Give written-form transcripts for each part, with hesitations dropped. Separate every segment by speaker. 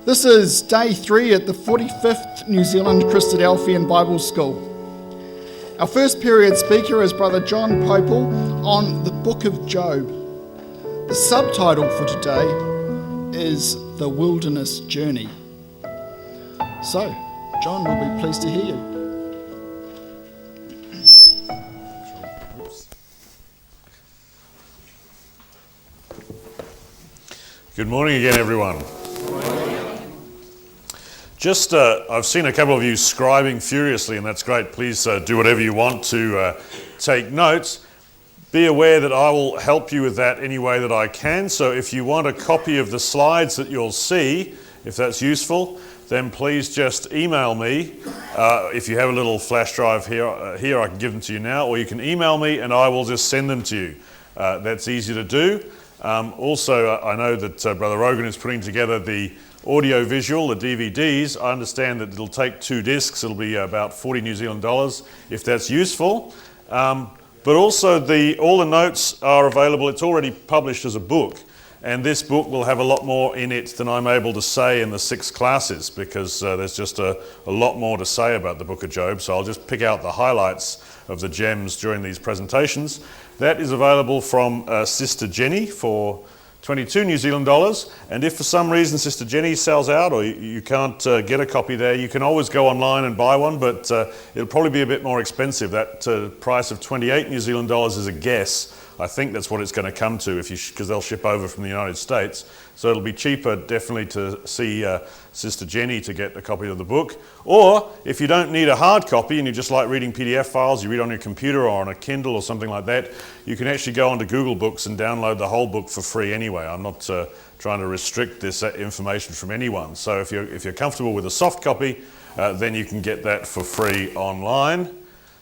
Speaker 1: This is day 3 at the 45th New Zealand Christadelphian Bible School. Our first period speaker is Brother John Popel on the Book of Job. The subtitle for today is The Wilderness Journey. So, John will be pleased to hear you.
Speaker 2: Good morning again, everyone. I've seen a couple of you scribing furiously, and that's great. Please do whatever you want to take notes. Be aware that I will help you with that any way that I can. So if you want a copy of the slides that you'll see, if that's useful, then please just email me. If you have a little flash drive here, I can give them to you now, or you can email me and I will just send them to you. That's easy to do. Also, I know that Brother Rogan is putting together the audio-visual, the DVDs. I understand that it'll take 2 discs. It'll be about 40 New Zealand dollars, if that's useful. But also, all the notes are available. It's already published as a book. And this book will have a lot more in it than I'm able to say in the 6 classes, because there's just a lot more to say about the Book of Job. So I'll just pick out the highlights of the gems during these presentations. That is available from Sister Jenny for 22 New Zealand dollars, and if for some reason Sister Jenny sells out or you can't get a copy there, you can always go online and buy one, but it'll probably be a bit more expensive. That price of 28 New Zealand dollars is a guess. I think that's what it's going to come to because they'll ship over from the United States. So it'll be cheaper definitely to see Sister Jenny to get a copy of the book. Or if you don't need a hard copy and you just like reading PDF files, you read on your computer or on a Kindle or something like that, you can actually go onto Google Books and download the whole book for free anyway. I'm not trying to restrict this information from anyone. So if you're comfortable with a soft copy, then you can get that for free online.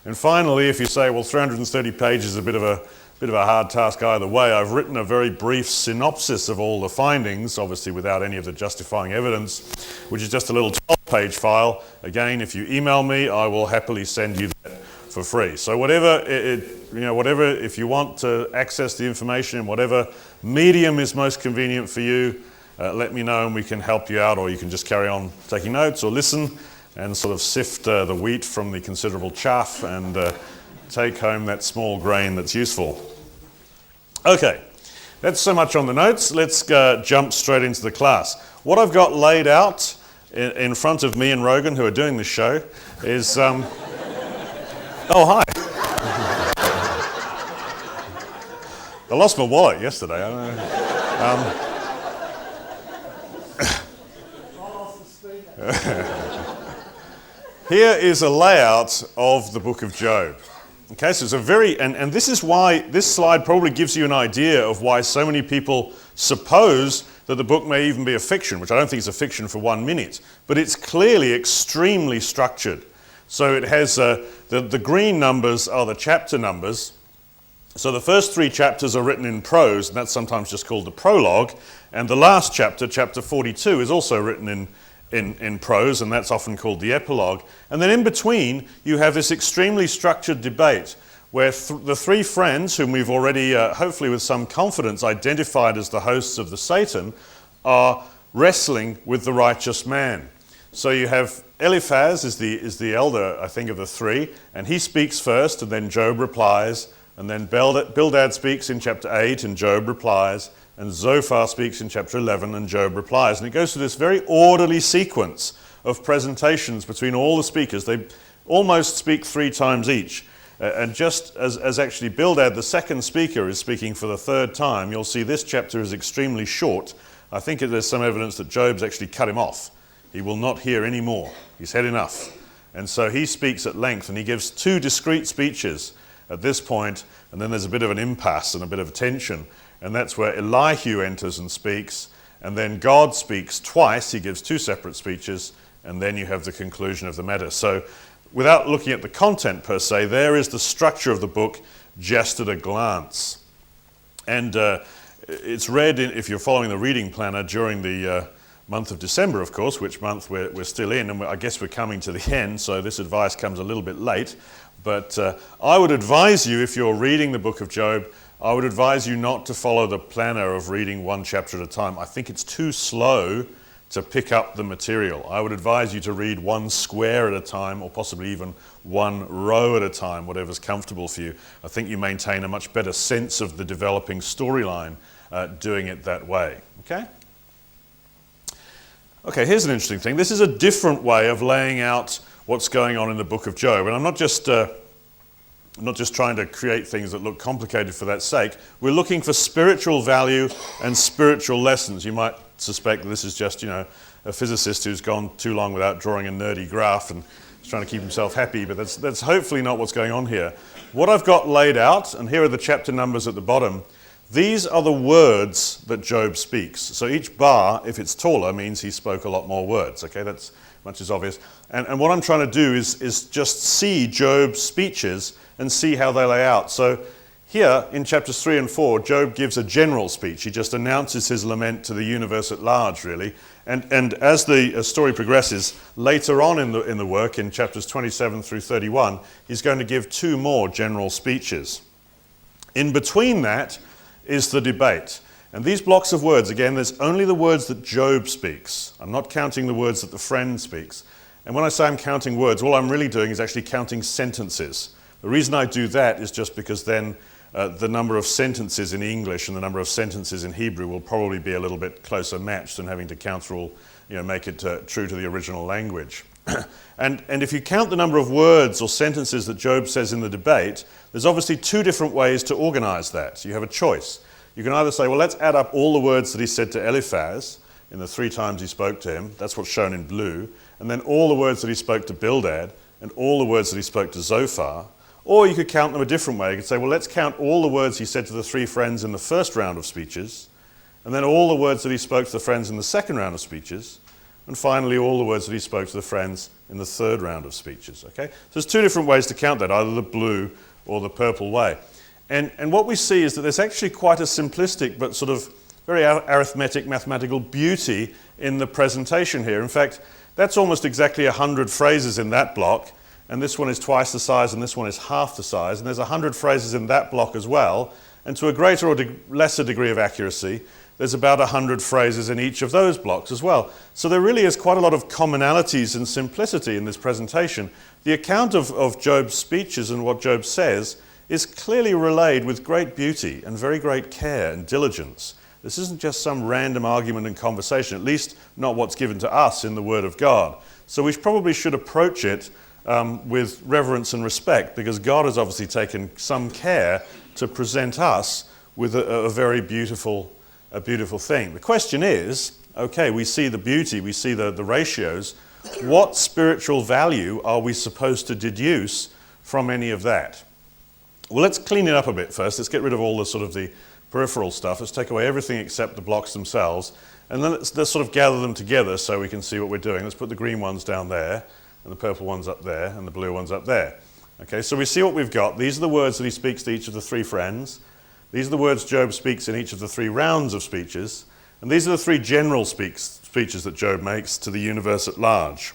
Speaker 2: And finally, if you say, well, 330 pages is a bit of a hard task either way, I've written a very brief synopsis of all the findings, obviously without any of the justifying evidence, which is just a little 12-page file. Again, if you email me, I will happily send you that for free. So whatever, if you want to access the information in whatever medium is most convenient for you, let me know and we can help you out, or you can just carry on taking notes or listen and sort of sift the wheat from the considerable chaff and take home that small grain that's useful. Okay, that's so much on the notes. Let's jump straight into the class. What I've got laid out in front of me and Rogan, who are doing this show, is... Oh, hi. I lost my wallet yesterday. I don't know. Here is a layout of the Book of Job. Okay, so it's a very, and this is why this slide probably gives you an idea of why so many people suppose that the book may even be a fiction, which I don't think is a fiction for 1 minute, but it's clearly extremely structured. So it has, the green numbers are the chapter numbers. So the first 3 chapters are written in prose, and that's sometimes just called the prologue, and the last chapter, chapter 42, is also written in prose, and that's often called the epilogue. And then in between, you have this extremely structured debate where the 3 friends, whom we've already, hopefully with some confidence, identified as the hosts of the Satan, are wrestling with the righteous man. So you have Eliphaz is the elder, I think, of the 3, and he speaks first, and then Job replies, and then Bildad speaks in chapter 8, and Job replies, and Zophar speaks in chapter 11, and Job replies. And it goes through this very orderly sequence of presentations between all the speakers. They almost speak 3 times each. And just as actually Bildad, the second speaker, is speaking for the 3rd time, you'll see this chapter is extremely short. I think there's some evidence that Job's actually cut him off. He will not hear any more. He's had enough. And so he speaks at length, and he gives 2 discrete speeches at this point, and then there's a bit of an impasse and a bit of tension. And that's where Elihu enters and speaks, and then God speaks twice. He gives 2 separate speeches, and then you have the conclusion of the matter. So without looking at the content per se, there is the structure of the book just at a glance. And it's read, if you're following the reading planner, during the month of December, of course, which month we're still in, and I guess we're coming to the end, so this advice comes a little bit late. But I would advise you, if you're reading the Book of Job, I would advise you not to follow the planner of reading 1 chapter at a time. I think it's too slow to pick up the material. I would advise you to read one square at a time, or possibly even one row at a time, whatever's comfortable for you. I think you maintain a much better sense of the developing storyline doing it that way. Okay, here's an interesting thing. This is a different way of laying out what's going on in the book of Job. And I'm not just trying to create things that look complicated for that sake. We're looking for spiritual value and spiritual lessons. You might suspect that this is just, a physicist who's gone too long without drawing a nerdy graph and is trying to keep himself happy, but that's hopefully not what's going on here. What I've got laid out, and here are the chapter numbers at the bottom, these are the words that Job speaks. So each bar, if it's taller, means he spoke a lot more words. Okay, that's much as obvious. And what I'm trying to do is just see Job's speeches and see how they lay out. So here in chapters 3 and 4, Job gives a general speech. He just announces his lament to the universe at large, really. And as the story progresses, later on in the work, in chapters 27 through 31, he's going to give 2 more general speeches. In between that is the debate. And these blocks of words, again, there's only the words that Job speaks. I'm not counting the words that the friend speaks. And when I say I'm counting words, all I'm really doing is actually counting sentences. The reason I do that is just because then the number of sentences in English and the number of sentences in Hebrew will probably be a little bit closer matched than having to count through all, make it true to the original language. And if you count the number of words or sentences that Job says in the debate, there's obviously 2 different ways to organize that. So you have a choice. You can either say, well, let's add up all the words that he said to Eliphaz in the 3 times he spoke to him. That's what's shown in blue. And then all the words that he spoke to Bildad and all the words that he spoke to Zophar. Or you could count them a different way. You could say, well, let's count all the words he said to the 3 friends in the first round of speeches, and then all the words that he spoke to the friends in the second round of speeches, and finally all the words that he spoke to the friends in the third round of speeches. Okay? So there's 2 different ways to count that, either the blue or the purple way. And what we see is that there's actually quite a simplistic but sort of very arithmetic, mathematical beauty in the presentation here. In fact, that's almost exactly 100 phrases in that block, and this one is twice the size and this one is half the size, and there's 100 phrases in that block as well, and to a greater or lesser degree of accuracy, there's about 100 phrases in each of those blocks as well. So there really is quite a lot of commonalities and simplicity in this presentation. The account of Job's speeches and what Job says is clearly relayed with great beauty and very great care and diligence. This isn't just some random argument and conversation, at least not what's given to us in the Word of God. So we probably should approach it with reverence and respect, because God has obviously taken some care to present us with a very beautiful thing. The question is, okay, we see the beauty, we see the ratios. What spiritual value are we supposed to deduce from any of that? Well, let's clean it up a bit first. Let's get rid of all the sort of the peripheral stuff. Let's take away everything except the blocks themselves. And then let's sort of gather them together so we can see what we're doing. Let's put the green ones down there, and the purple ones up there, and the blue ones up there. Okay, so we see what we've got. These are the words that he speaks to each of the 3 friends. These are the words Job speaks in each of the 3 rounds of speeches. And these are the 3 general speeches that Job makes to the universe at large.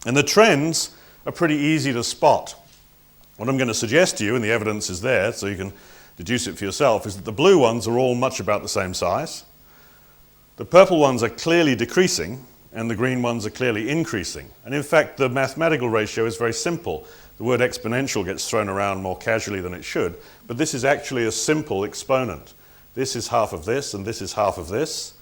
Speaker 2: And the trends are pretty easy to spot. What I'm going to suggest to you, and the evidence is there, so you can deduce it for yourself, is that the blue ones are all much about the same size. The purple ones are clearly decreasing, and the green ones are clearly increasing. And in fact, the mathematical ratio is very simple. The word exponential gets thrown around more casually than it should, but this is actually a simple exponent. This is half of this, and this is half of this,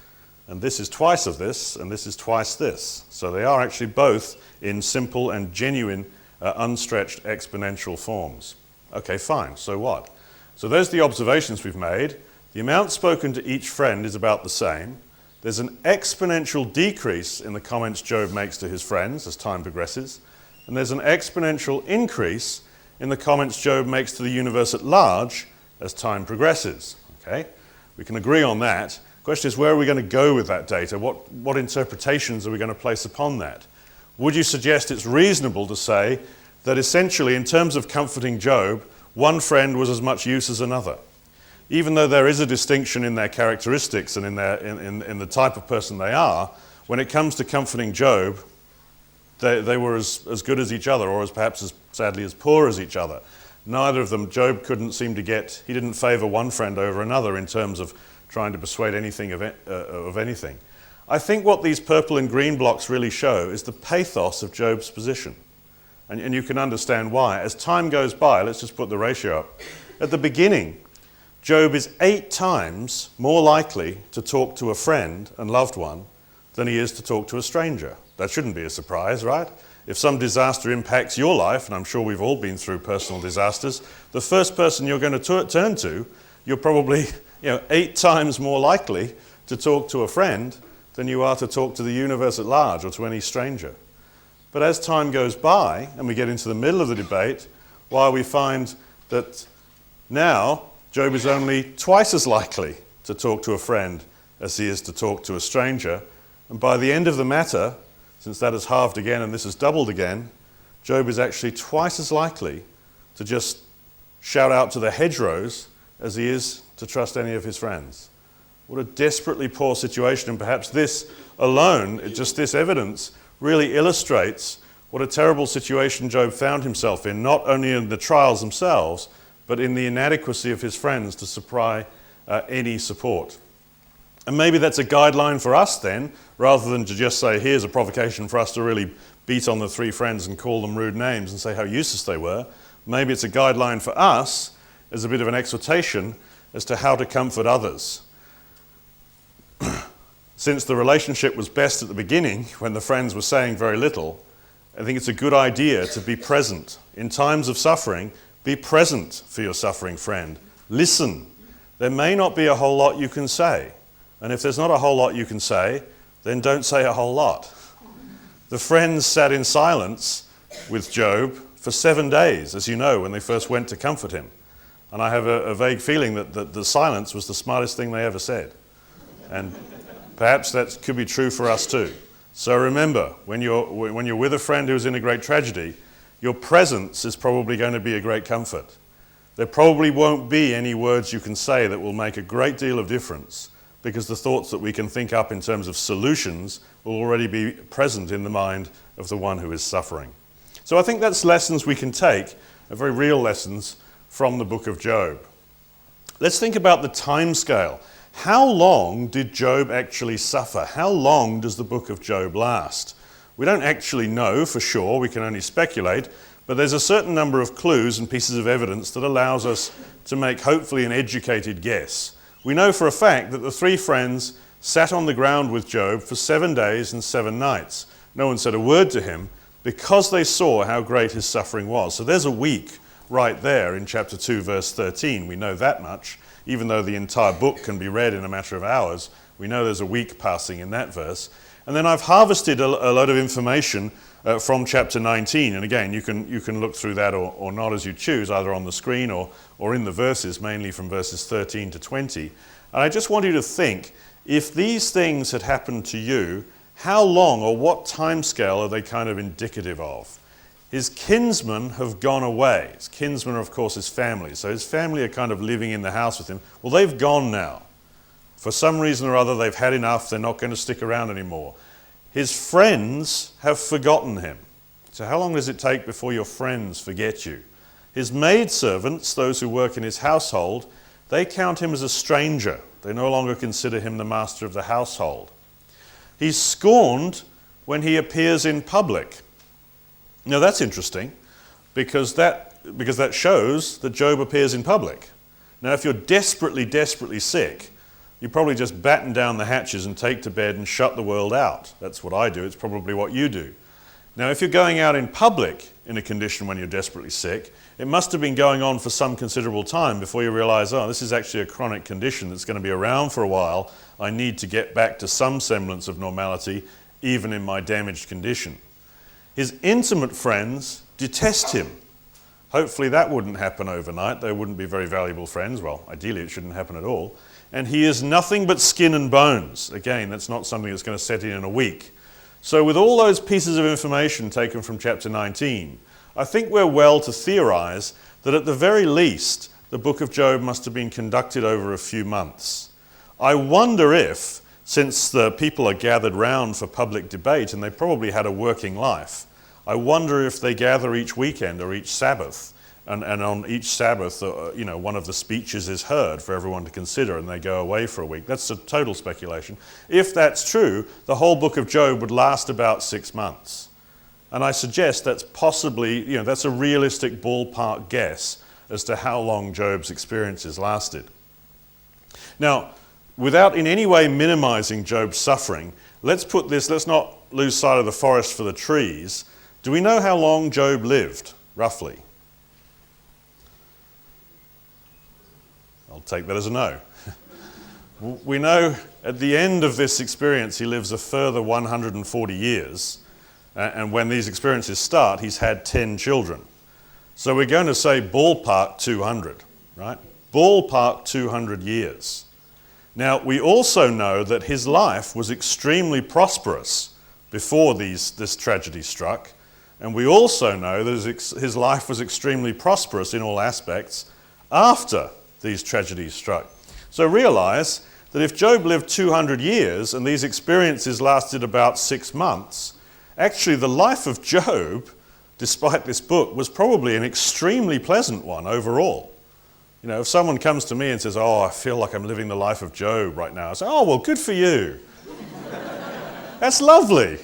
Speaker 2: and this is twice of this, and this is twice this. So they are actually both in simple and genuine unstretched exponential forms. Okay, fine, so what? So there's the observations we've made. The amount spoken to each friend is about the same. There's an exponential decrease in the comments Job makes to his friends as time progresses, and there's an exponential increase in the comments Job makes to the universe at large as time progresses. Okay, we can agree on that. The question is, where are we going to go with that data? What interpretations are we going to place upon that? Would you suggest it's reasonable to say that essentially, in terms of comforting Job, one friend was as much use as another? Even though there is a distinction in their characteristics and in the type of person they are, when it comes to comforting Job, they were as good as each other, or as perhaps as sadly as poor as each other. Neither of them, Job couldn't seem to he didn't favor one friend over another in terms of trying to persuade anything of anything. I think what these purple and green blocks really show is the pathos of Job's position. And you can understand why. As time goes by, let's just put the ratio up. At the beginning, Job is 8 times more likely to talk to a friend and loved one than he is to talk to a stranger. That shouldn't be a surprise, right? If some disaster impacts your life, and I'm sure we've all been through personal disasters, the first person you're going to turn to, you're probably 8 times more likely to talk to a friend than you are to talk to the universe at large or to any stranger. But as time goes by and we get into the middle of the debate, while we find that now Job is only twice as likely to talk to a friend as he is to talk to a stranger, and by the end of the matter, since that has halved again and this has doubled again, Job is actually twice as likely to just shout out to the hedgerows as he is to trust any of his friends. What a desperately poor situation, and perhaps this alone, just this evidence, really illustrates what a terrible situation Job found himself in, not only in the trials themselves, but in the inadequacy of his friends to supply any support. And maybe that's a guideline for us then, rather than to just say, here's a provocation for us to really beat on the 3 friends and call them rude names and say how useless they were. Maybe it's a guideline for us as a bit of an exhortation as to how to comfort others. Since the relationship was best at the beginning, when the friends were saying very little, I think it's a good idea to be present. In times of suffering, be present for your suffering friend. Listen. There may not be a whole lot you can say. And if there's not a whole lot you can say, then don't say a whole lot. The friends sat in silence with Job for 7 days, as you know, when they first went to comfort him. And I have a vague feeling that the silence was the smartest thing they ever said. And perhaps that could be true for us too. So remember, when you're with a friend who's in a great tragedy, your presence is probably going to be a great comfort. There probably won't be any words you can say that will make a great deal of difference, because the thoughts that we can think up in terms of solutions will already be present in the mind of the one who is suffering. So I think that's lessons we can take, very real lessons from the book of Job. Let's think about the time scale. How long did Job actually suffer? How long does the book of Job last? We don't actually know for sure, we can only speculate, but there's a certain number of clues and pieces of evidence that allows us to make hopefully an educated guess. We know for a fact that the 3 friends sat on the ground with Job for 7 days and 7 nights. No one said a word to him because they saw how great his suffering was. So there's a week right there in chapter 2, verse 13. We know that much. Even though the entire book can be read in a matter of hours, we know there's a week passing in that verse. And then I've harvested a lot of information from chapter 19. And again, you can look through that or not as you choose, either on the screen or in the verses, mainly from verses 13 to 20. And I just want you to think, if these things had happened to you, how long or what time scale are they kind of indicative of? His kinsmen have gone away. His kinsmen are, of course, his family. So his family are kind of living in the house with him. Well, they've gone now. For some reason or other, they've had enough. They're not going to stick around anymore. His friends have forgotten him. So how long does it take before your friends forget you? His maidservants, those who work in his household, they count him as a stranger. They no longer consider him the master of the household. He's scorned when he appears in public. Now that's interesting, because that shows that Job appears in public. Now if you're desperately, desperately sick, you probably just batten down the hatches and take to bed and shut the world out. That's what I do. It's probably what you do. Now if you're going out in public in a condition when you're desperately sick, it must have been going on for some considerable time before you realize, oh, this is actually a chronic condition that's going to be around for a while. I need to get back to some semblance of normality, even in my damaged condition. His intimate friends detest him. Hopefully that wouldn't happen overnight. They wouldn't be very valuable friends. Well, ideally it shouldn't happen at all. And he is nothing but skin and bones. Again, that's not something that's going to set in a week. So with all those pieces of information taken from chapter 19, I think we're well to theorize that at the very least, the book of Job must have been conducted over a few months. I wonder if, since the people are gathered round for public debate and they probably had a working life, I wonder if they gather each weekend or each Sabbath and on each Sabbath, one of the speeches is heard for everyone to consider, and they go away for a week. That's a total speculation. If that's true, the whole book of Job would last about 6 months. And I suggest that's possibly, that's a realistic ballpark guess as to how long Job's experiences lasted. Now, without in any way minimizing Job's suffering, let's not lose sight of the forest for the trees. Do we know how long Job lived, roughly? I'll take that as a no. We know at the end of this experience he lives a further 140 years, and when these experiences start, he's had 10 children. So we're going to say ballpark 200, right? Ballpark 200 years. Now, we also know that his life was extremely prosperous before this tragedy struck, and we also know that his life was extremely prosperous in all aspects after these tragedies struck. So realize that if Job lived 200 years and these experiences lasted about 6 months, actually the life of Job, despite this book, was probably an extremely pleasant one overall. If someone comes to me and says, I feel like I'm living the life of Job right now, I say, well, good for you. That's lovely.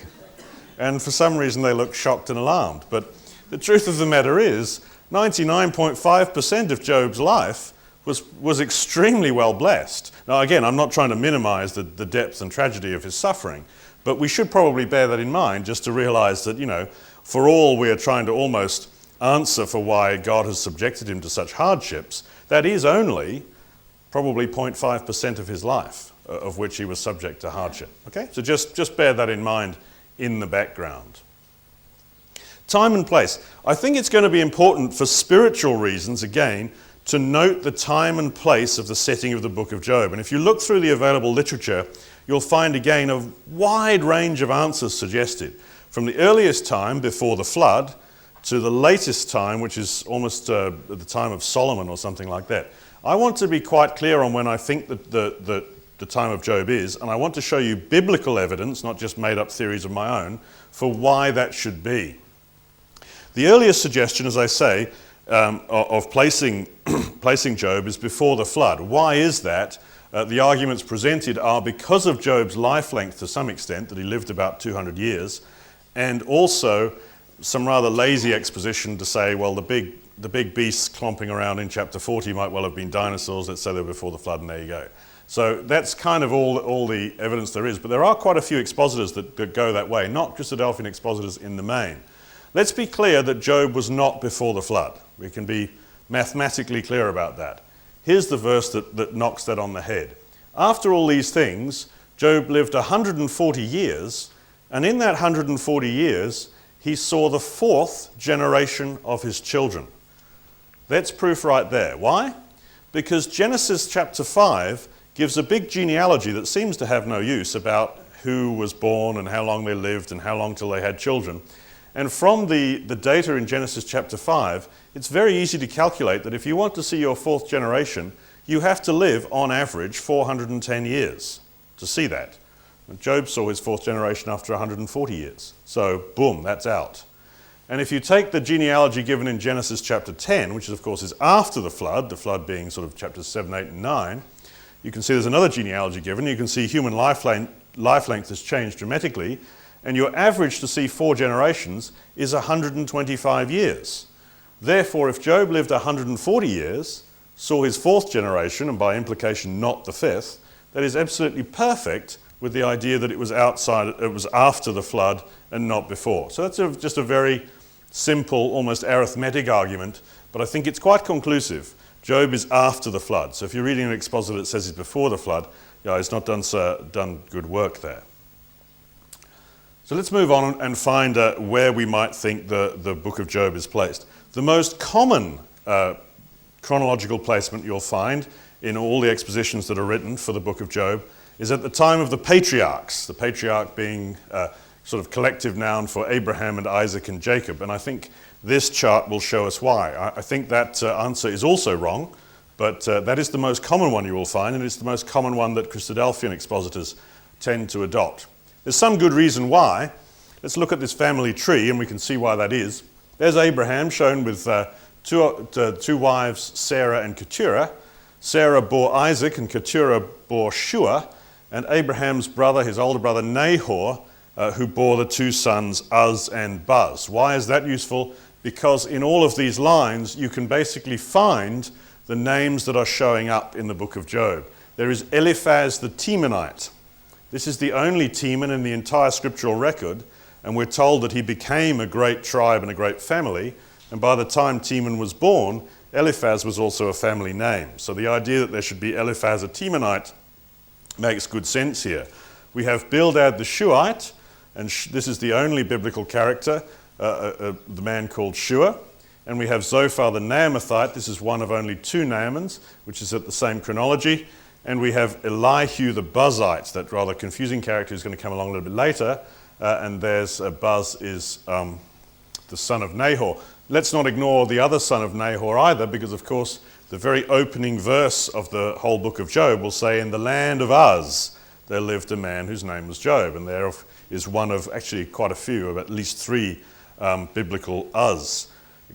Speaker 2: And for some reason they look shocked and alarmed. But the truth of the matter is, 99.5% of Job's life was extremely well blessed. Now again, I'm not trying to minimize the depth and tragedy of his suffering, but we should probably bear that in mind just to realize that, for all we are trying to almost answer for why God has subjected him to such hardships, that is only probably 0.5% of his life of which he was subject to hardship. Okay? So just bear that in mind in the background. Time and place. I think it's going to be important for spiritual reasons, again, to note the time and place of the setting of the book of Job. And if you look through the available literature, you'll find again a wide range of answers suggested, from the earliest time before the flood to the latest time, which is almost at the time of Solomon or something like that. I want to be quite clear on when I think that the time of Job is, and I want to show you biblical evidence, not just made up theories of my own, for why that should be. The earliest suggestion, as I say, of placing Job is before the flood. Why is that? The arguments presented are because of Job's life length to some extent, that he lived about 200 years, and also some rather lazy exposition to say, well, the big beasts clomping around in chapter 40 might well have been dinosaurs. Let's say they were before the flood, and there you go. So that's kind of all the evidence there is. But there are quite a few expositors that go that way, not Christadelphian expositors in the main. Let's be clear that Job was not before the flood. We can be mathematically clear about that. Here's the verse that knocks that on the head. After all these things, Job lived 140 years, and in that 140 years, he saw the 4th generation of his children. That's proof right there. Why? Because Genesis chapter 5 gives a big genealogy that seems to have no use about who was born and how long they lived and how long till they had children. And from the data in Genesis chapter 5, it's very easy to calculate that if you want to see your 4th generation, you have to live, on average, 410 years to see that. And Job saw his 4th generation after 140 years. So, boom, that's out. And if you take the genealogy given in Genesis chapter 10, which of course is after the flood being sort of chapters 7, 8, and 9, you can see there's another genealogy given. You can see human life length has changed dramatically, and your average to see 4 generations is 125 years. Therefore, if Job lived 140 years, saw his 4th generation, and by implication not the 5th, that is absolutely perfect with the idea that it was after the flood and not before. So that's just a very simple, almost arithmetic argument, but I think it's quite conclusive. Job is after the flood. So if you're reading an expositor that says he's before the flood, he's not done good work there. So let's move on and find where we might think the book of Job is placed. The most common chronological placement you'll find in all the expositions that are written for the book of Job is at the time of the patriarchs, the patriarch being a sort of collective noun for Abraham and Isaac and Jacob. And I think this chart will show us why. I think that answer is also wrong, but that is the most common one you will find, and it's the most common one that Christadelphian expositors tend to adopt. There's some good reason why. Let's look at this family tree and we can see why that is. There's Abraham shown with two wives, Sarah and Keturah. Sarah bore Isaac, and Keturah bore Shua, and Abraham's brother, his older brother Nahor, who bore the two sons Uz and Buz. Why is that useful? Because in all of these lines, you can basically find the names that are showing up in the book of Job. There is Eliphaz the Temanite. This is the only Teman in the entire scriptural record, and we're told that he became a great tribe and a great family, and by the time Teman was born, Eliphaz was also a family name. So the idea that there should be Eliphaz a Temanite makes good sense here. We have Bildad the Shuhite, and this is the only biblical character, the man called Shua. And we have Zophar the Naamathite. This is one of only two Naamans, which is at the same chronology. And we have Elihu the Buzite, that rather confusing character who's going to come along a little bit later. And there's Buz is the son of Nahor. Let's not ignore the other son of Nahor either, because of course the very opening verse of the whole book of Job will say, in the land of Uz there lived a man whose name was Job. And there is one of actually quite a few, of at least three biblical Uz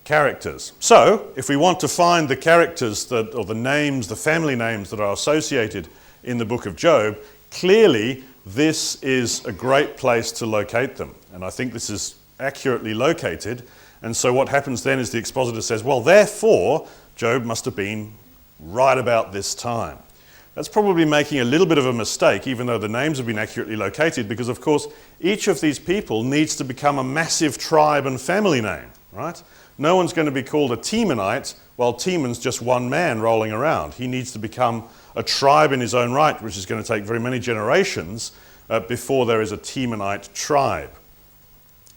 Speaker 2: characters. So if we want to find the characters or the names, the family names that are associated in the book of Job, clearly this is a great place to locate them. And I think this is accurately located. And so what happens then is the expositor says, well, therefore, Job must have been right about this time. That's probably making a little bit of a mistake, even though the names have been accurately located, because of course each of these people needs to become a massive tribe and family name, right? No one's going to be called a Temanite while Teman's just one man rolling around. He needs to become a tribe in his own right, which is going to take very many generations before there is a Temanite tribe.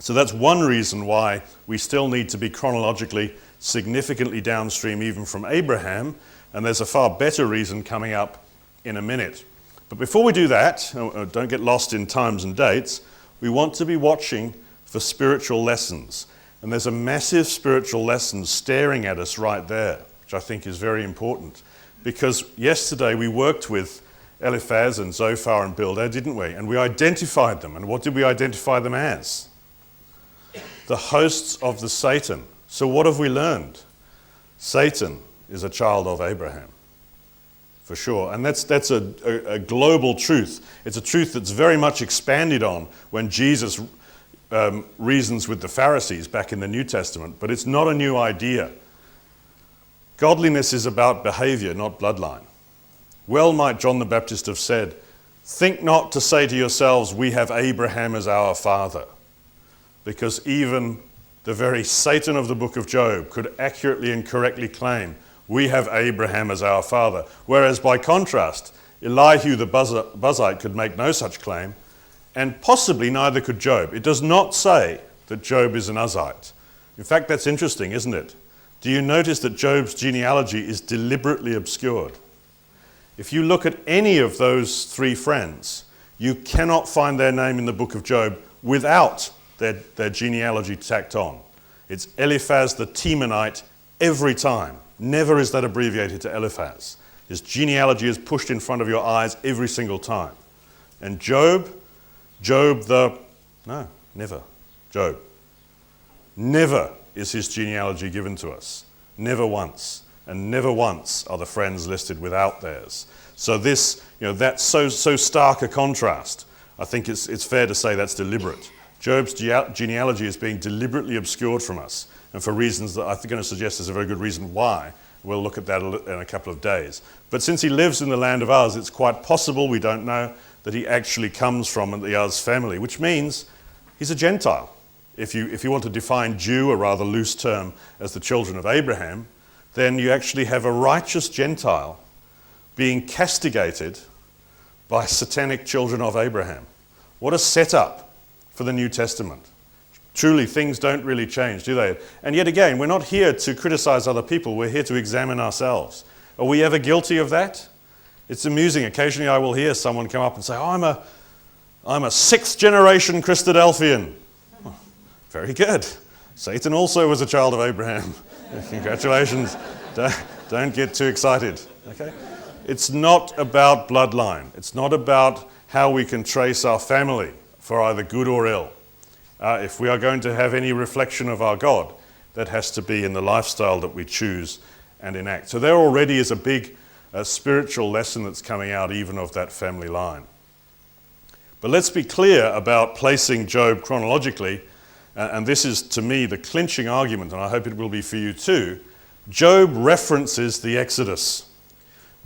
Speaker 2: So that's one reason why we still need to be chronologically significantly downstream even from Abraham, and there's a far better reason coming up in a minute. But before we do that, don't get lost in times and dates, we want to be watching for spiritual lessons. And there's a massive spiritual lesson staring at us right there, which I think is very important. Because yesterday we worked with Eliphaz and Zophar and Bildad, didn't we? And we identified them. And what did we identify them as? The hosts of the Satan. So what have we learned? Satan is a child of Abraham, for sure. And that's a global truth. It's a truth that's very much expanded on when Jesus reasons with the Pharisees back in the New Testament, but it's not a new idea. Godliness is about behavior, not bloodline. Well might John the Baptist have said, think not to say to yourselves, we have Abraham as our father. Because even the very Satan of the book of Job could accurately and correctly claim, we have Abraham as our father. Whereas by contrast, Elihu the Buzite could make no such claim, and possibly neither could Job. It does not say that Job is an Uzite. In fact, that's interesting, isn't it? Do you notice that Job's genealogy is deliberately obscured? If you look at any of those three friends, you cannot find their name in the book of Job without their genealogy tacked on. It's Eliphaz the Temanite every time. Never is that abbreviated to Eliphaz. His genealogy is pushed in front of your eyes every single time. And Job, Job. Never is his genealogy given to us. Never once. And never once are the friends listed without theirs. So this, that's so stark a contrast. I think it's fair to say that's deliberate. Job's genealogy is being deliberately obscured from us, and for reasons that I'm going to suggest is a very good reason why. We'll look at that in a couple of days. But since he lives in the land of Uz, it's quite possible, we don't know, that he actually comes from the Uz family, which means he's a Gentile. If you want to define Jew, a rather loose term, as the children of Abraham, then you actually have a righteous Gentile being castigated by satanic children of Abraham. What a setup for the New Testament. Truly, things don't really change, do they? And yet again, we're not here to criticize other people. We're here to examine ourselves. Are we ever guilty of that? It's amusing. Occasionally I will hear someone come up and say, oh, I'm a sixth generation Christadelphian. Oh, very good. Satan also was a child of Abraham. Congratulations. Don't get too excited. Okay? It's not about bloodline. It's not about how we can trace our family for either good or ill. If we are going to have any reflection of our God, that has to be in the lifestyle that we choose and enact. So there already is a big spiritual lesson that's coming out even of that family line. But let's be clear about placing Job chronologically, and this is to me the clinching argument, and I hope it will be for you too. Job references the Exodus.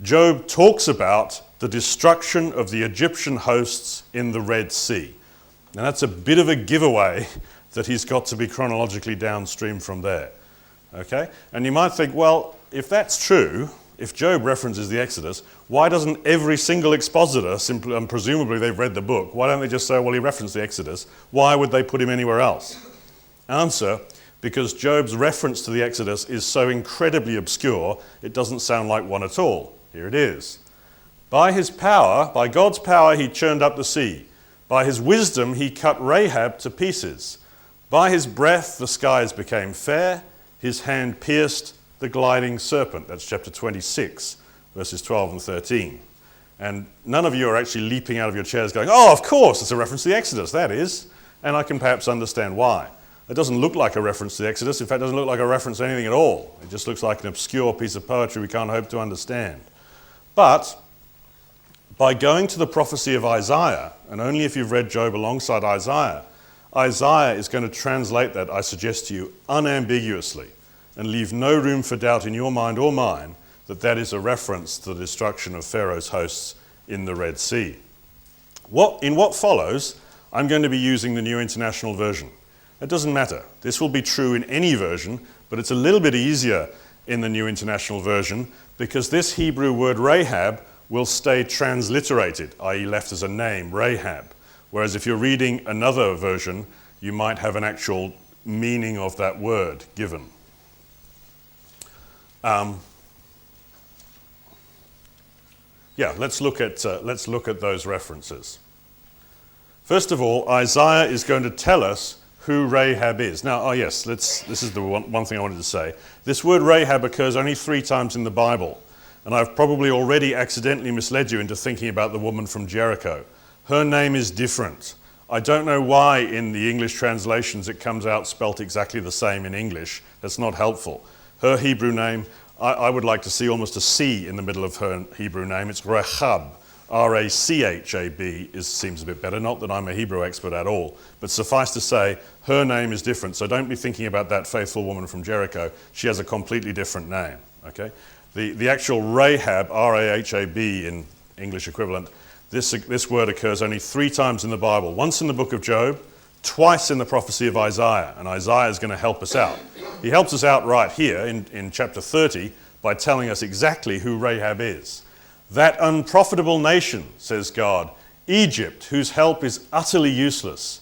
Speaker 2: Job talks about the destruction of the Egyptian hosts in the Red Sea. Now that's a bit of a giveaway that he's got to be chronologically downstream from there. Okay? And you might think, well, if that's true, if Job references the Exodus, why doesn't every single expositor, and presumably they've read the book, why don't they just say, well, he referenced the Exodus? Why would they put him anywhere else? Answer, because Job's reference to the Exodus is so incredibly obscure, it doesn't sound like one at all. Here it is. By his power, by God's power, he churned up the sea. By his wisdom, he cut Rahab to pieces. By his breath, the skies became fair. His hand pierced the gliding serpent. That's chapter 26, verses 12 and 13. And none of you are actually leaping out of your chairs going, oh, of course, it's a reference to the Exodus, that is. And I can perhaps understand why. It doesn't look like a reference to the Exodus. In fact, it doesn't look like a reference to anything at all. It just looks like an obscure piece of poetry we can't hope to understand. But by going to the prophecy of Isaiah, and only if you've read Job alongside Isaiah, Isaiah is going to translate that, I suggest to you, unambiguously, and leave no room for doubt in your mind or mine that that is a reference to the destruction of Pharaoh's hosts in the Red Sea. In what follows, I'm going to be using the New International Version. It doesn't matter. This will be true in any version, but it's a little bit easier in the New International Version because this Hebrew word Rahab will stay transliterated, i.e. left as a name, Rahab. Whereas if you're reading another version, you might have an actual meaning of that word given. Let's look at those references. First of all, Isaiah is going to tell us who Rahab is. Now, this is the one thing I wanted to say. This word Rahab occurs only 3 times in the Bible, and I've probably already accidentally misled you into thinking about the woman from Jericho. Her name is different. I don't know why in the English translations it comes out spelt exactly the same in English. That's not helpful. Her Hebrew name, I would like to see almost a C in the middle of her Hebrew name. It's Rachab. R-A-C-H-A-B seems a bit better. Not that I'm a Hebrew expert at all, but suffice to say, her name is different. So don't be thinking about that faithful woman from Jericho. She has a completely different name. Okay, the actual Rahab, R-A-H-A-B in English equivalent, this word occurs only 3 times in the Bible. Once in the book of Job, twice in the prophecy of Isaiah, and Isaiah is going to help us out. He helps us out right here in chapter 30 by telling us exactly who Rahab is. That unprofitable nation, says God, Egypt, whose help is utterly useless.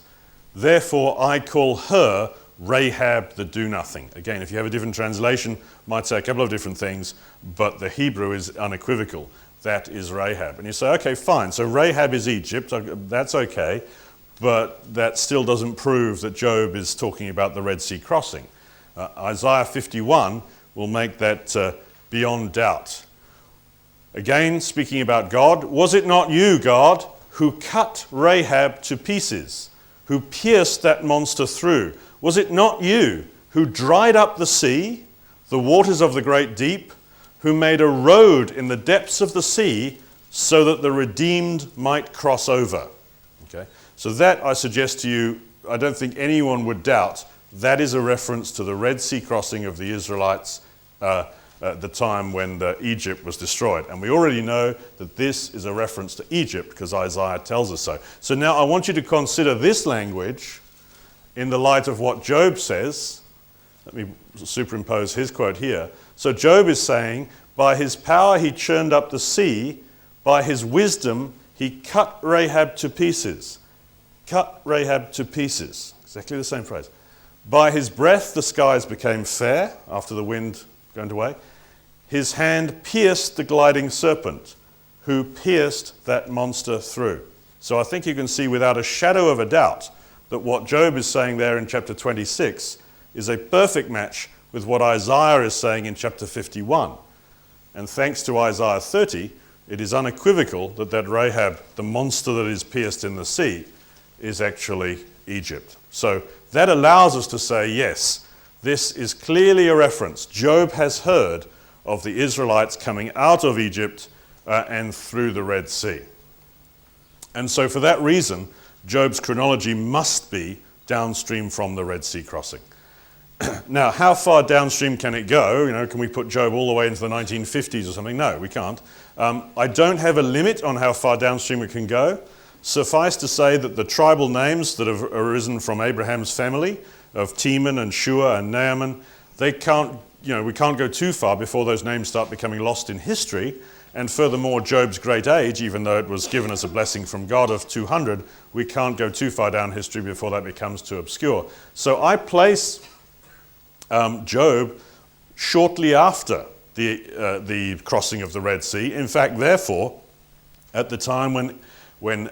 Speaker 2: Therefore I call her Rahab the do-nothing. Again, if you have a different translation, might say a couple of different things, but the Hebrew is unequivocal. That is Rahab. And you say, okay, fine, so Rahab is Egypt, that's okay, but that still doesn't prove that Job is talking about the Red Sea crossing. Isaiah 51 will make that beyond doubt. Again, speaking about God, was it not you, God, who cut Rahab to pieces, who pierced that monster through? Was it not you who dried up the sea, the waters of the great deep, who made a road in the depths of the sea so that the redeemed might cross over? Okay, so that, I suggest to you, I don't think anyone would doubt, that is a reference to the Red Sea crossing of the Israelites at the time when Egypt was destroyed. And we already know that this is a reference to Egypt because Isaiah tells us so. So now I want you to consider this language in the light of what Job says. Let me superimpose his quote here. So Job is saying, by his power he churned up the sea, by his wisdom he cut Rahab to pieces. Cut Rahab to pieces. Exactly the same phrase. By his breath the skies became fair, after the wind went away. His hand pierced the gliding serpent, who pierced that monster through. So I think you can see without a shadow of a doubt that what Job is saying there in chapter 26 is a perfect match with what Isaiah is saying in chapter 51. And thanks to Isaiah 30, it is unequivocal that Rahab, the monster that is pierced in the sea, is actually Egypt. So that allows us to say, yes, This is clearly a reference. Job has heard of the Israelites coming out of Egypt and through the Red Sea. And so for that reason, Job's chronology must be downstream from the Red Sea crossing. Now, how far downstream can it go? Can we put Job all the way into the 1950s or something? No, we can't. I don't have a limit on how far downstream it can go. Suffice to say that the tribal names that have arisen from Abraham's family of Teman and Shua and Naaman, we can't go too far before those names start becoming lost in history. And furthermore, Job's great age, even though it was given as a blessing from God of 200, we can't go too far down history before that becomes too obscure. So I place Job shortly after the crossing of the Red Sea. In fact, therefore, at the time when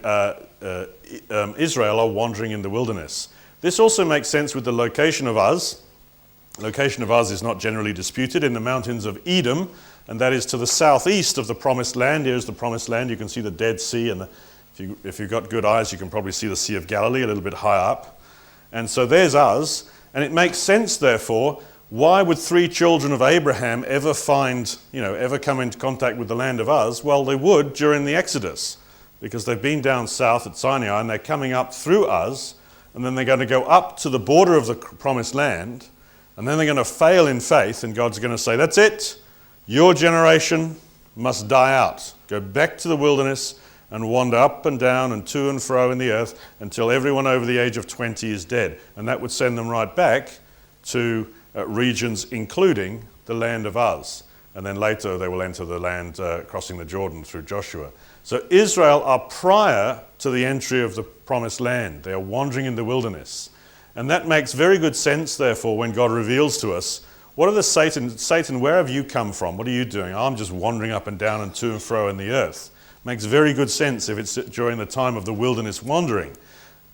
Speaker 2: Israel are wandering in the wilderness. This also makes sense with the location of Uz. The location of Uz is not generally disputed, in the mountains of Edom, and that is to the southeast of the Promised Land. Here's the Promised Land. You can see the Dead Sea, and if you've got good eyes, you can probably see the Sea of Galilee a little bit higher up. And so there's Uz, and it makes sense, therefore, why would three children of Abraham ever come into contact with the land of Uz? Well, they would during the Exodus, because they've been down south at Sinai, and they're coming up through Uz, and then they're going to go up to the border of the Promised Land, and then they're going to fail in faith, and God's going to say, that's it, your generation must die out. Go back to the wilderness and wander up and down and to and fro in the earth until everyone over the age of 20 is dead. And that would send them right back to regions including the land of Uz. And then later they will enter the land crossing the Jordan through Joshua. So Israel are prior to the entry of the Promised Land. They are wandering in the wilderness. And that makes very good sense, therefore, when God reveals to us, what are the Satan, where have you come from? What are you doing? I'm just wandering up and down and to and fro in the earth. Makes very good sense if it's during the time of the wilderness wandering.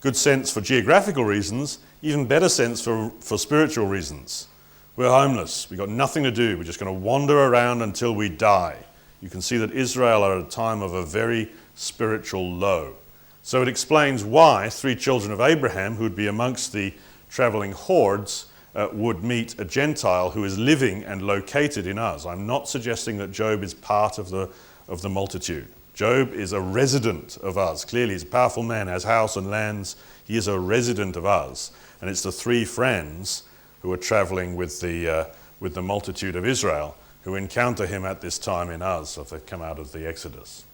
Speaker 2: Good sense for geographical reasons, even better sense for spiritual reasons. We're homeless. We've got nothing to do. We're just going to wander around until we die. You can see that Israel are at a time of a very spiritual low. So it explains why three children of Abraham, who would be amongst the traveling hordes, would meet a Gentile who is living and located in Uz. I'm not suggesting that Job is part of the multitude. Job is a resident of Uz. Clearly, he's a powerful man, has house and lands. He is a resident of Uz. And it's the three friends who are traveling with the multitude of Israel who encounter him at this time in Uz, as they come out of the Exodus.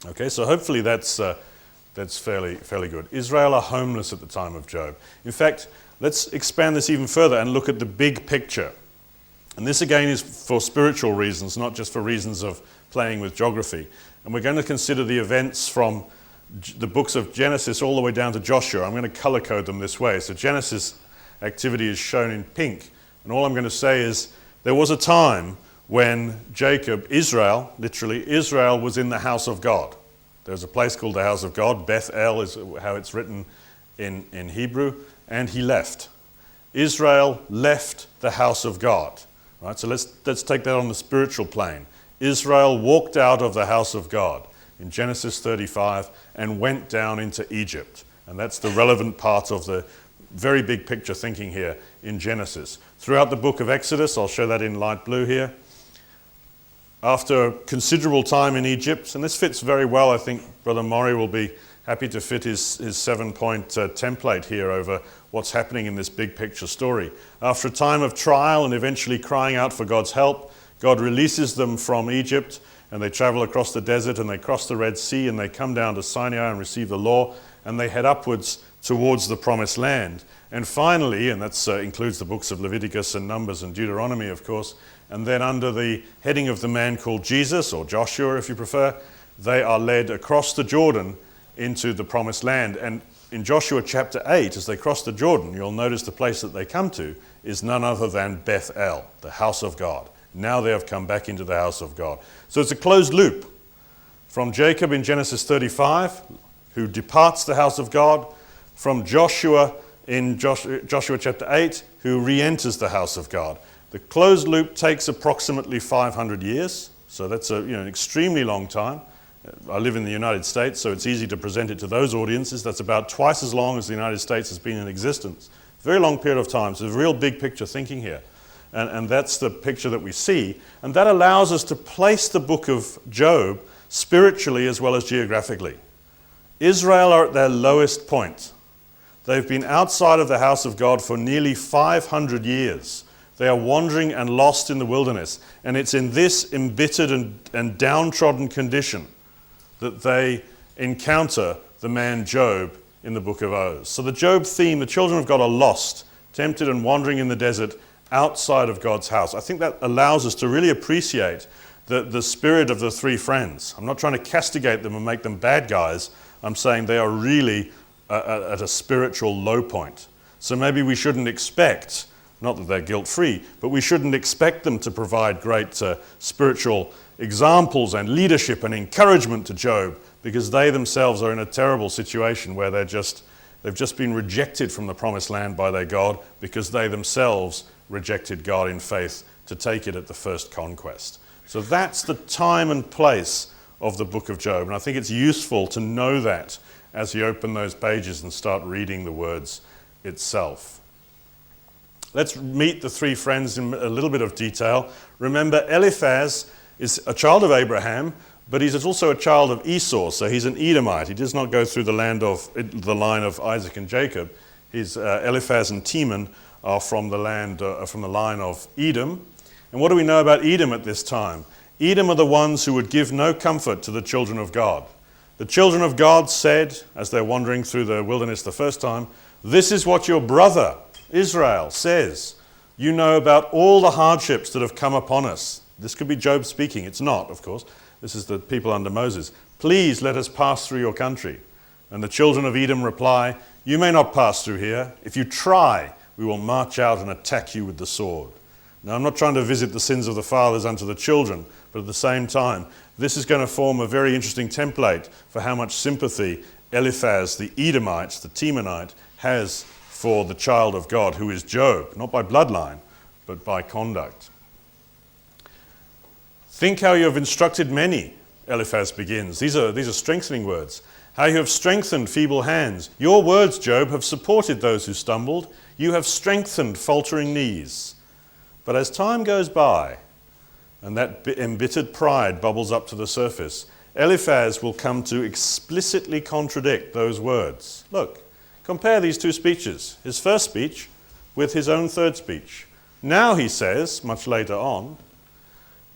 Speaker 2: Okay, so hopefully that's fairly good. Israel are homeless at the time of Job. In fact, let's expand this even further and look at the big picture. And this again is for spiritual reasons, not just for reasons of playing with geography. And we're going to consider the events from the books of Genesis all the way down to Joshua. I'm going to color code them this way. So Genesis activity is shown in pink. And all I'm going to say is there was a time when Israel, literally, Israel was in the house of God. There's a place called the house of God. Beth-El is how it's written in Hebrew. And he left. Israel left the house of God. Right? So let's take that on the spiritual plane. Israel walked out of the house of God in Genesis 35 and went down into Egypt. And that's the relevant part of the very big picture thinking here in Genesis. Throughout the book of Exodus, I'll show that in light blue here, after considerable time in Egypt, and this fits very well, I think Brother Maury will be happy to fit his 7-point template here over what's happening in this big picture story. After a time of trial and eventually crying out for God's help, God releases them from Egypt, and they travel across the desert, and they cross the Red Sea, and they come down to Sinai and receive the law, and they head upwards towards the Promised Land. And finally, and that includes the books of Leviticus and Numbers and Deuteronomy, of course, and then under the heading of the man called Jesus, or Joshua if you prefer, they are led across the Jordan into the Promised Land. And in Joshua chapter 8, as they cross the Jordan, you'll notice the place that they come to is none other than Beth-El, the house of God. Now they have come back into the house of God. So it's a closed loop from Jacob in Genesis 35, who departs the house of God, from Joshua in Joshua chapter 8, who re-enters the house of God. The closed loop takes approximately 500 years, so that's an extremely long time. I live in the United States, so it's easy to present it to those audiences. That's about twice as long as the United States has been in existence, Very long period of time. So there's a real big picture thinking here. And that's the picture that we see. And that allows us to place the book of Job spiritually as well as geographically. Israel are at their lowest point. They've been outside of the house of God for nearly 500 years. They are wandering and lost in the wilderness. And it's in this embittered and downtrodden condition that they encounter the man Job in the book of Oz. So the Job theme, the children of God are lost, tempted and wandering in the desert outside of God's house. I think that allows us to really appreciate the spirit of the three friends. I'm not trying to castigate them and make them bad guys. I'm saying they are really at a spiritual low point. So maybe we shouldn't expect, not that they're guilt-free, but we shouldn't expect them to provide great spiritual examples and leadership and encouragement to Job, because they themselves are in a terrible situation where they've just been rejected from the promised land by their God because they themselves rejected God in faith to take it at the first conquest. So that's the time and place of the book of Job. And I think it's useful to know that as you open those pages and start reading the words itself. Let's meet the three friends in a little bit of detail. Remember, Eliphaz is a child of Abraham, but he's also a child of Esau, so he's an Edomite. He does not go through the line of Isaac and Jacob. His Eliphaz and Teman are from the line of Edom. And what do we know about Edom at this time? Edom are the ones who would give no comfort to the children of God. The children of God said, as they're wandering through the wilderness the first time, "This is what your brother Israel says. You know about all the hardships that have come upon us." This could be Job speaking. It's not, of course. This is the people under Moses. "Please let us pass through your country." And the children of Edom reply, "You may not pass through here. If you try, we will march out and attack you with the sword." Now, I'm not trying to visit the sins of the fathers unto the children, but at the same time, this is going to form a very interesting template for how much sympathy Eliphaz, the Edomite, the Temanite, has for the child of God, who is Job, not by bloodline, but by conduct. "Think how you have instructed many," Eliphaz begins. These are strengthening words. "How you have strengthened feeble hands. Your words, Job, have supported those who stumbled. You have strengthened faltering knees." But as time goes by, and that embittered pride bubbles up to the surface, Eliphaz will come to explicitly contradict those words. Look, compare these two speeches, his first speech with his own third speech. Now he says, much later on,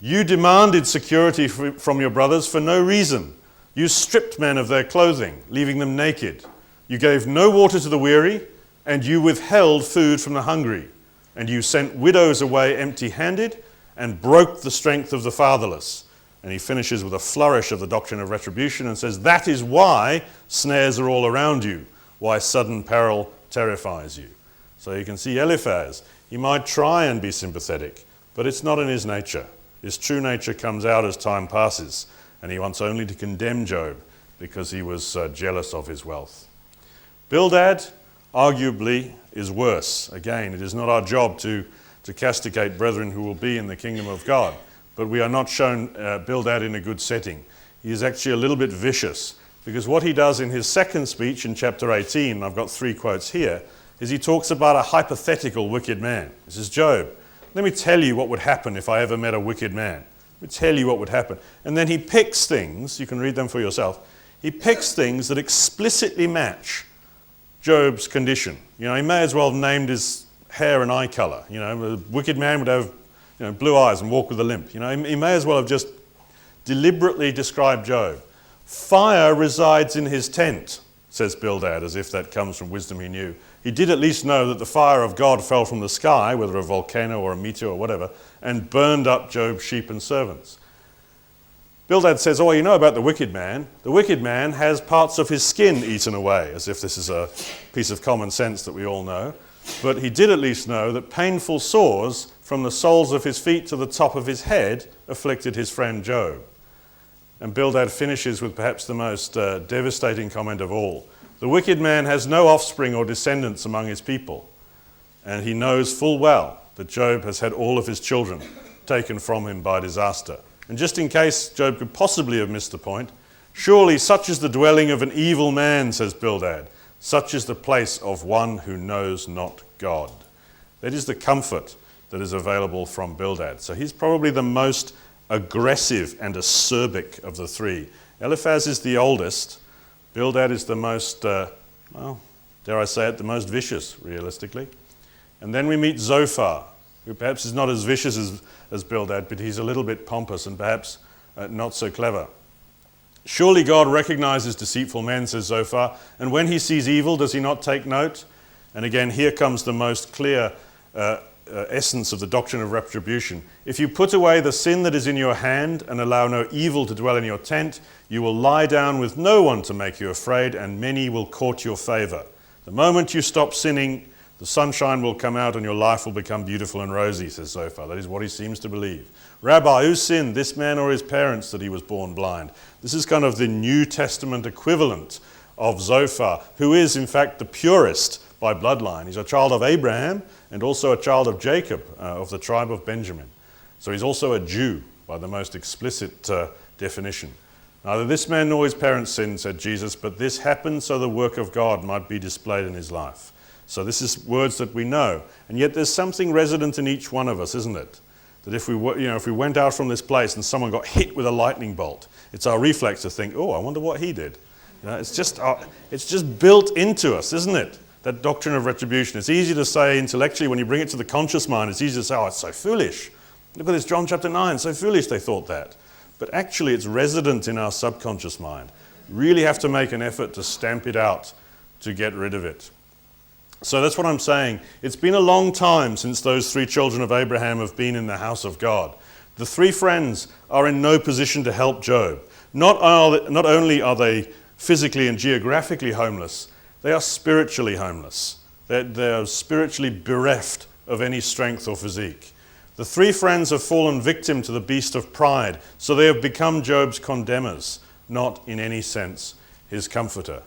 Speaker 2: "You demanded security from your brothers for no reason. You stripped men of their clothing, leaving them naked. You gave no water to the weary, and you withheld food from the hungry. And you sent widows away empty-handed and broke the strength of the fatherless." And he finishes with a flourish of the doctrine of retribution and says, "That is why snares are all around you, why sudden peril terrifies you." So you can see Eliphaz. He might try and be sympathetic, but it's not in his nature. His true nature comes out as time passes, and he wants only to condemn Job because he was jealous of his wealth. Bildad, arguably, is worse. Again, it is not our job to castigate brethren who will be in the kingdom of God, but we are not shown Bildad in a good setting. He is actually a little bit vicious, because what he does in his second speech in chapter 18, I've got 3 quotes here, is he talks about a hypothetical wicked man. He says, "Job, let me tell you what would happen if I ever met a wicked man. Let me tell you what would happen." And then he picks things, you can read them for yourself, he picks things that explicitly match Job's condition. He may as well have named his hair and eye color. A wicked man would have blue eyes and walk with a limp. He may as well have just deliberately described Job. "Fire resides in his tent," says Bildad, as if that comes from wisdom he knew. He did at least know that the fire of God fell from the sky, whether a volcano or a meteor or whatever, and burned up Job's sheep and servants. Bildad says, "Oh, you know about the wicked man. The wicked man has parts of his skin eaten away," as if this is a piece of common sense that we all know. But he did at least know that painful sores from the soles of his feet to the top of his head afflicted his friend Job. And Bildad finishes with perhaps the most devastating comment of all. "The wicked man has no offspring or descendants among his people, and he knows full well that Job has had all of his children taken from him by disaster." And just in case Job could possibly have missed the point, "Surely such is the dwelling of an evil man," says Bildad. "Such is the place of one who knows not God. That is the comfort that is available from Bildad. So he's probably the most aggressive and acerbic of the three. Eliphaz is the oldest. Bildad is the most, dare I say it, the most vicious, realistically. And then we meet Zophar, who perhaps is not as vicious as Bildad, but he's a little bit pompous and perhaps not so clever. Surely God recognizes deceitful men, says Zophar, and when he sees evil, does he not take note? And again, here comes the most clear essence of the doctrine of retribution. If you put away the sin that is in your hand and allow no evil to dwell in your tent, you will lie down with no one to make you afraid, and many will court your favor. The moment you stop sinning, the sunshine will come out and your life will become beautiful and rosy, says Zophar. That is what he seems to believe. Rabbi, who sinned, this man or his parents, that he was born blind? This is kind of the New Testament equivalent of Zophar, who is in fact the purest by bloodline. He's a child of Abraham and also a child of Jacob, of the tribe of Benjamin. So he's also a Jew by the most explicit definition. Neither this man nor his parents sinned, said Jesus, but this happened so the work of God might be displayed in his life. So this is words that we know. And yet there's something resident in each one of us, isn't it? That if we went out from this place and someone got hit with a lightning bolt, it's our reflex to think, oh, I wonder what he did. It's just built into us, isn't it? That doctrine of retribution. It's easy to say intellectually. When you bring it to the conscious mind, it's easy to say, oh, it's so foolish. Look at this, John chapter 9, so foolish they thought that. But actually it's resident in our subconscious mind. Really have to make an effort to stamp it out, to get rid of it. So that's what I'm saying. It's been a long time since those three children of Abraham have been in the house of God. The three friends are in no position to help Job. Not only are they physically and geographically homeless, they are spiritually homeless. They're spiritually bereft of any strength or physique. The three friends have fallen victim to the beast of pride, so they have become Job's condemners, not in any sense his comforter.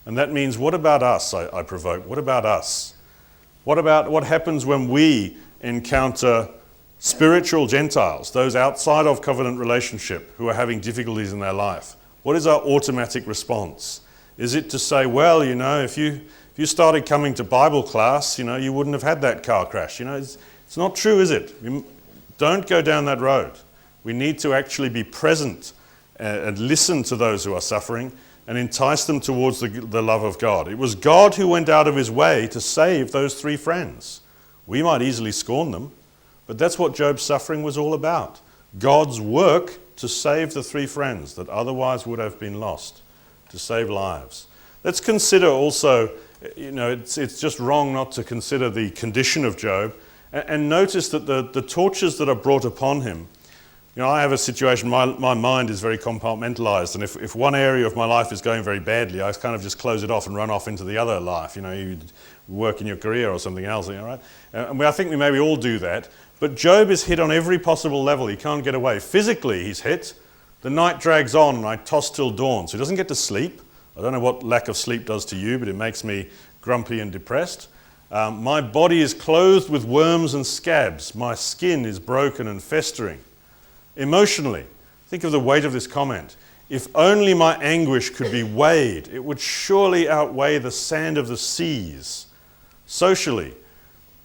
Speaker 2: And that means, what about us, I provoke? What about us? What happens when we encounter spiritual Gentiles, those outside of covenant relationship who are having difficulties in their life? What is our automatic response? Is it to say, well, if you started coming to Bible class, you wouldn't have had that car crash. It's not true, is it? Don't go down that road. We need to actually be present and listen to those who are suffering and entice them towards the love of God. It was God who went out of his way to save those three friends. We might easily scorn them, but that's what Job's suffering was all about. God's work to save the three friends that otherwise would have been lost, to save lives. Let's consider also, it's just wrong not to consider the condition of Job, and notice that the tortures that are brought upon him. I have a situation, my mind is very compartmentalized, and if one area of my life is going very badly, I kind of just close it off and run off into the other life. You work in your career or something else, right? And I think we maybe all do that. But Job is hit on every possible level. He can't get away. Physically, he's hit. The night drags on, and I toss till dawn. So he doesn't get to sleep. I don't know what lack of sleep does to you, but it makes me grumpy and depressed. My body is clothed with worms and scabs. My skin is broken and festering. Emotionally, think of the weight of this comment. If only my anguish could be weighed, it would surely outweigh the sand of the seas. Socially,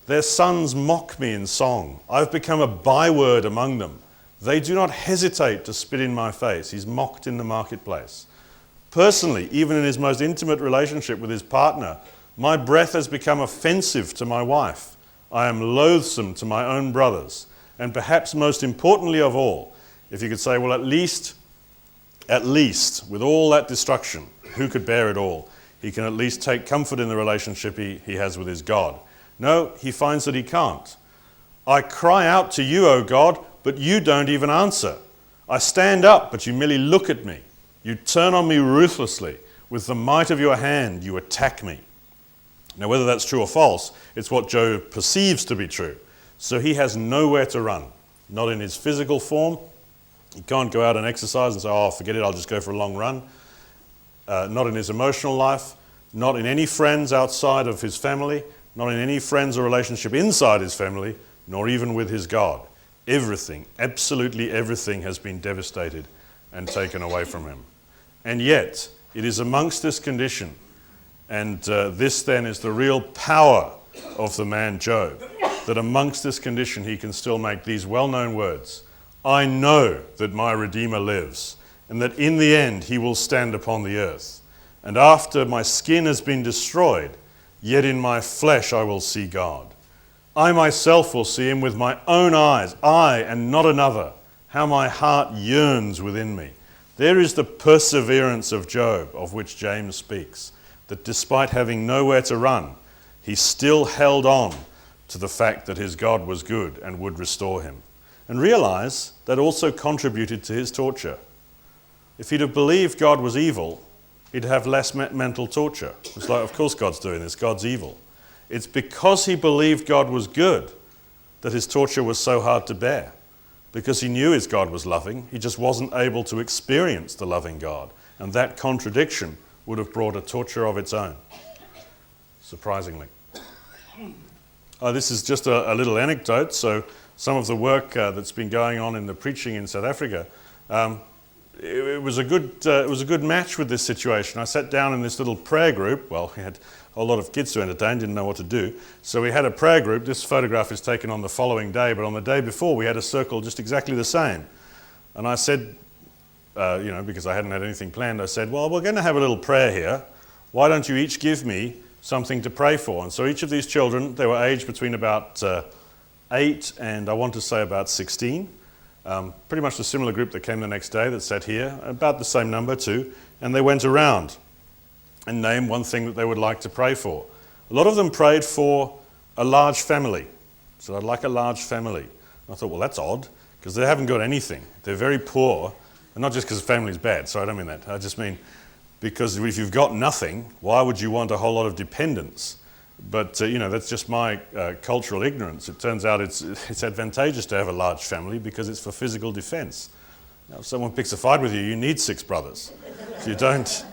Speaker 2: their sons mock me in song. I've become a byword among them. They do not hesitate to spit in my face. He's mocked in the marketplace. Personally, even in his most intimate relationship with his partner, my breath has become offensive to my wife. I am loathsome to my own brothers. And perhaps most importantly of all, if you could say, well, at least, with all that destruction, who could bear it all? He can at least take comfort in the relationship he has with his God. No, he finds that he can't. I cry out to you, O God, but you don't even answer. I stand up, but you merely look at me. You turn on me ruthlessly. With the might of your hand, you attack me. Now, whether that's true or false, it's what Job perceives to be true. So he has nowhere to run, not in his physical form. He can't go out and exercise and say, oh, forget it, I'll just go for a long run. Not in his emotional life, not in any friends outside of his family, not in any friends or relationship inside his family, nor even with his God. Everything, absolutely everything has been devastated and taken away from him. And yet, it is amongst this condition, and this then is the real power of the man Job, that amongst this condition he can still make these well-known words, I know that my Redeemer lives, and that in the end he will stand upon the earth. And after my skin has been destroyed, yet in my flesh I will see God. I myself will see him with my own eyes, I and not another. How my heart yearns within me. There is the perseverance of Job, of which James speaks, that despite having nowhere to run, he still held on to the fact that his God was good and would restore him. And realize that also contributed to his torture. If he'd have believed God was evil, he'd have less mental torture. It's like, of course God's doing this, God's evil. It's because he believed God was good that his torture was so hard to bear. Because he knew his God was loving, he just wasn't able to experience the loving God. And that contradiction would have brought a torture of its own, surprisingly. This is just a little anecdote. So some of the work that's been going on in the preaching in South Africa, it was a good match with this situation. I sat down in this little prayer group. Well, we had a lot of kids to entertain, didn't know what to do. So we had a prayer group. This photograph is taken on the following day, but on the day before we had a circle just exactly the same. And I said, because I hadn't had anything planned, I said, well, we're going to have a little prayer here. Why don't you each give me something to pray for? And so each of these children, they were aged between about 8 and I want to say about 16. Pretty much the similar group that came the next day that sat here, about the same number too, and they went around and named one thing that they would like to pray for. A lot of them prayed for a large family. So I'd like a large family. And I thought, well, that's odd, because they haven't got anything. They're very poor, and not just because the family's bad, so I don't mean that. I just mean because if you've got nothing, why would you want a whole lot of dependence? But, that's just my cultural ignorance. It turns out it's advantageous to have a large family because it's for physical defense. Now, if someone picks a fight with you, you need 6 brothers. If you don't,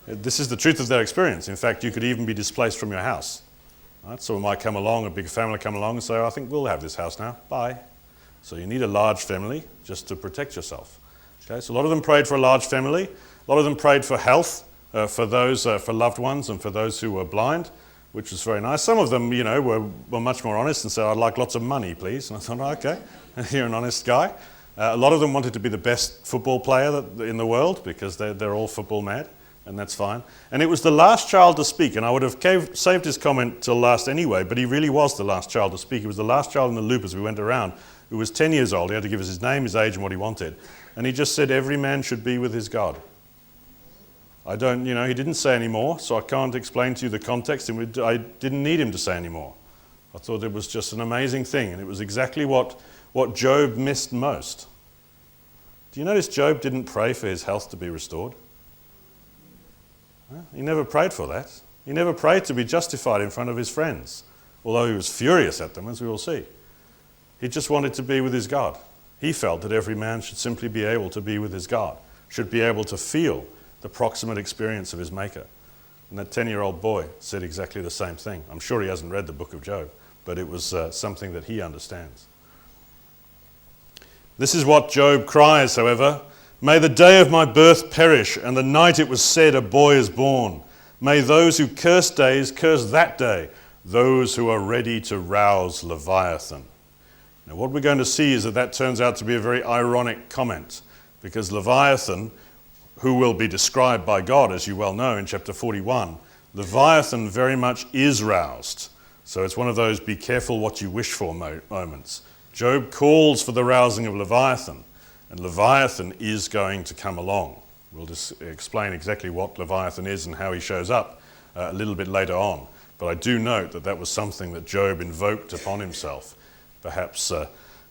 Speaker 2: this is the truth of their experience. In fact, you could even be displaced from your house. Right? Someone might come along, a big family come along and say, I think we'll have this house now. Bye. So you need a large family just to protect yourself. Okay, so a lot of them prayed for a large family. A lot of them prayed for health, for those, for loved ones and for those who were blind, which was very nice. Some of them, were much more honest and said, I'd like lots of money, please. And I thought, okay, you're an honest guy. A lot of them wanted to be the best football player in the world because they're all football mad, and that's fine. And it was the last child to speak, and I would have saved his comment till last anyway, but he really was the last child to speak. He was the last child in the loop as we went around, who was 10 years old. He had to give us his name, his age, and what he wanted. And he just said, every man should be with his God. He didn't say any more, so I can't explain to you the context, and I didn't need him to say any more. I thought it was just an amazing thing, and it was exactly what Job missed most. Do you notice Job didn't pray for his health to be restored? He never prayed for that. He never prayed to be justified in front of his friends, although he was furious at them, as we will see. He just wanted to be with his God. He felt that every man should simply be able to be with his God, should be able to feel the proximate experience of his Maker. And that 10-year-old boy said exactly the same thing. I'm sure he hasn't read the book of Job, but it was something that he understands. This is what Job cries, however. May the day of my birth perish, and the night it was said a boy is born. May those who curse days curse that day, those who are ready to rouse Leviathan. Now what we're going to see is that turns out to be a very ironic comment, because Leviathan, who will be described by God, as you well know, in chapter 41, Leviathan very much is roused. So it's one of those be careful what you wish for moments. Job calls for the rousing of Leviathan, and Leviathan is going to come along. We'll just explain exactly what Leviathan is and how he shows up a little bit later on. But I do note that was something that Job invoked upon himself, perhaps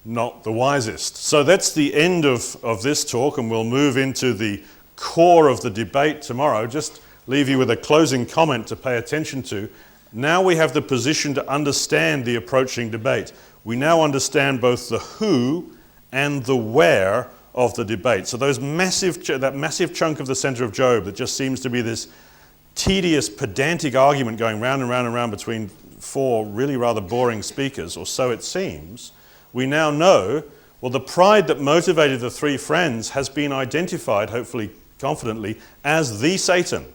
Speaker 2: not the wisest. So that's the end of this talk, and we'll move into the core of the debate tomorrow. Just leave you with a closing comment to pay attention to. Now we have the position to understand the approaching debate. We now understand both the who and the where of the debate. So that massive chunk of the center of Job that just seems to be this tedious, pedantic argument going round and round and round between 4 really rather boring speakers, or so it seems, we now know, well, the pride that motivated the 3 friends has been identified, hopefully confidently, as the Satan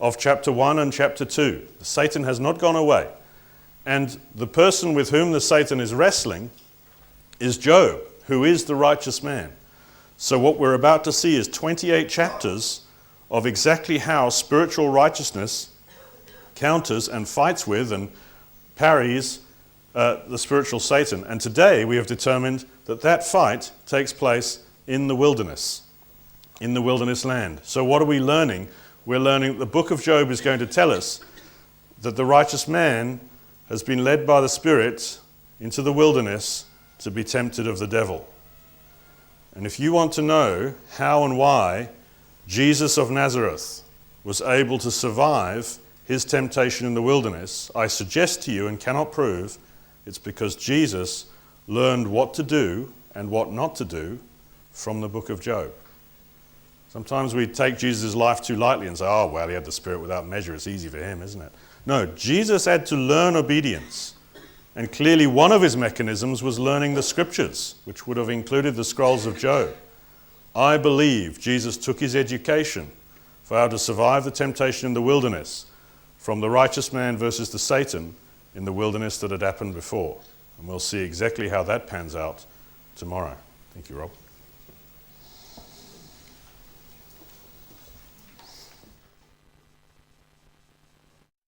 Speaker 2: of chapter 1 and chapter 2. The Satan has not gone away. And the person with whom the Satan is wrestling is Job, who is the righteous man. So what we're about to see is 28 chapters of exactly how spiritual righteousness counters and fights with and parries the spiritual Satan. And today we have determined that that fight takes place in the wilderness land. So what are we learning? We're learning that the book of Job is going to tell us that the righteous man has been led by the Spirit into the wilderness to be tempted of the devil. And if you want to know how and why Jesus of Nazareth was able to survive his temptation in the wilderness, I suggest to you and cannot prove, it's because Jesus learned what to do and what not to do from the book of Job. Sometimes we take Jesus' life too lightly and say, oh, well, he had the Spirit without measure. It's easy for him, isn't it? No, Jesus had to learn obedience. And clearly one of his mechanisms was learning the scriptures, which would have included the scrolls of Job. I believe Jesus took his education for how to survive the temptation in the wilderness from the righteous man versus the Satan in the wilderness that had happened before. And we'll see exactly how that pans out tomorrow. Thank you, Rob.